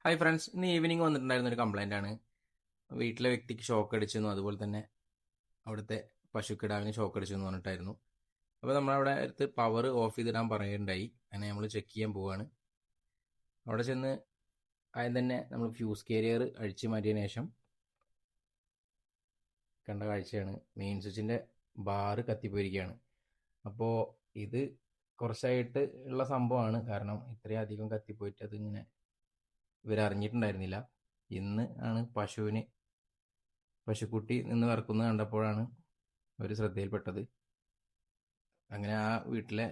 Hi friends, ഇന്ന് evening വന്നിട്ടുണ്ടായിരുന്ന ഒരു complaint ആണ്. വീട്ടിലെ വ്യക്തിക്ക് ഷോക്ക് അടിച്ചെന്നും അതുപോലെ തന്നെ അവിടുത്തെ പശുക്കിടാവിന് ഷോക്ക് അടിച്ചെന്ന് പറഞ്ഞിട്ടായിരുന്നു. അപ്പോൾ നമ്മളവിടെ അടുത്ത് പവർ ഓഫ് ചെയ്തിടാൻ പറയുകയുണ്ടായി. അങ്ങനെ നമ്മൾ ചെക്ക് ചെയ്യാൻ പോവുകയാണ്. അവിടെ ചെന്ന് ആദ്യം തന്നെ നമ്മൾ ഫ്യൂസ് കാരിയർ അഴിച്ചു മാറ്റിയതിന് ശേഷം കണ്ട കാഴ്ചയാണ്, മെയിൻ സ്വിച്ചിൻ്റെ ബാറ് കത്തിപ്പോയിരിക്കുകയാണ്. അപ്പോൾ ഇത് കുറച്ചായിട്ട് ഉള്ള സംഭവമാണ്. കാരണം ഇത്രയും അധികം കത്തിപ്പോയിട്ട് അതിങ്ങനെ ഇവരറിഞ്ഞിട്ടുണ്ടായിരുന്നില്ല. ഇന്ന് ആണ് പശുക്കുട്ടി നിന്ന് വിറക്കുന്നത് കണ്ടപ്പോഴാണ് അവർ ശ്രദ്ധയിൽപ്പെട്ടത്. അങ്ങനെ ആ വീട്ടിലെ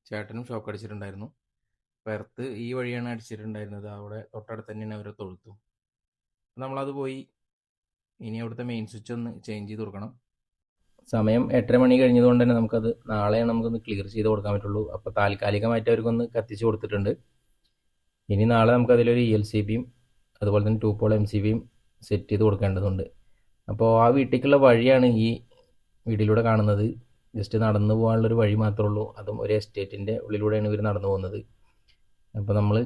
ചേട്ടനും ഷോക്ക് അടിച്ചിട്ടുണ്ടായിരുന്നു. പെർത്ത് ഈ വഴിയാണ് അടിച്ചിട്ടുണ്ടായിരുന്നത്. അവിടെ തൊട്ടടുത്ത് തന്നെയാണ് അവരെ തൊഴുത്തും. നമ്മളത് പോയി ഇനി അവിടുത്തെ മെയിൻ സ്വിച്ച് ഒന്ന് ചേഞ്ച് ചെയ്ത് കൊടുക്കണം. സമയം 8:30 മണി കഴിഞ്ഞതുകൊണ്ട് തന്നെ നാളെയാണ് നമുക്കൊന്ന് ക്ലിയർ ചെയ്ത് കൊടുക്കാൻ പറ്റുള്ളൂ. അപ്പോൾ താൽക്കാലികമായിട്ട് അവർക്കൊന്ന് കത്തിച്ച് കൊടുത്തിട്ടുണ്ട്. ഇനി നാളെ നമുക്കതിലൊരു ELCBയും അതുപോലെ തന്നെ 2 പോൾ MCBയും സെറ്റ് ചെയ്ത് കൊടുക്കേണ്ടതുണ്ട്. അപ്പോൾ ആ വീട്ടിലേക്കുള്ള വഴിയാണ് ഈ വീട്ടിലൂടെ കാണുന്നത്. ജസ്റ്റ് നടന്നു പോകാനുള്ളൊരു വഴി മാത്രമേ ഉള്ളൂ. അതും ഒരു എസ്റ്റേറ്റിൻ്റെ ഉള്ളിലൂടെയാണ് ഇവർ നടന്നു പോകുന്നത്. അപ്പോൾ നമ്മൾ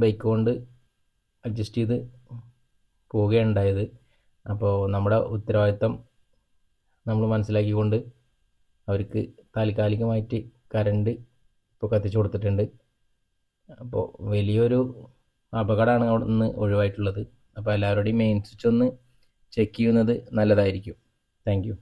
ബൈക്ക് കൊണ്ട് അഡ്ജസ്റ്റ് ചെയ്ത് പോവുകയാണ് ഉണ്ടായത്. അപ്പോൾ നമ്മുടെ ഉത്തരവാദിത്തം നമ്മൾ മനസ്സിലാക്കിക്കൊണ്ട് അവർക്ക് താൽക്കാലികമായിട്ട് കറണ്ട് ഇപ്പോൾ കത്തിച്ചു കൊടുത്തിട്ടുണ്ട്. അപ്പോൾ വലിയൊരു അപകടമാണ് അവിടെ നിന്ന് ഒഴിവായിട്ടുള്ളത്. അപ്പോൾ എല്ലാവരുടെയും മെയിൻ സ്വിച്ച് ഒന്ന് ചെക്ക് ചെയ്യുന്നത് നല്ലതായിരിക്കും. Thank you.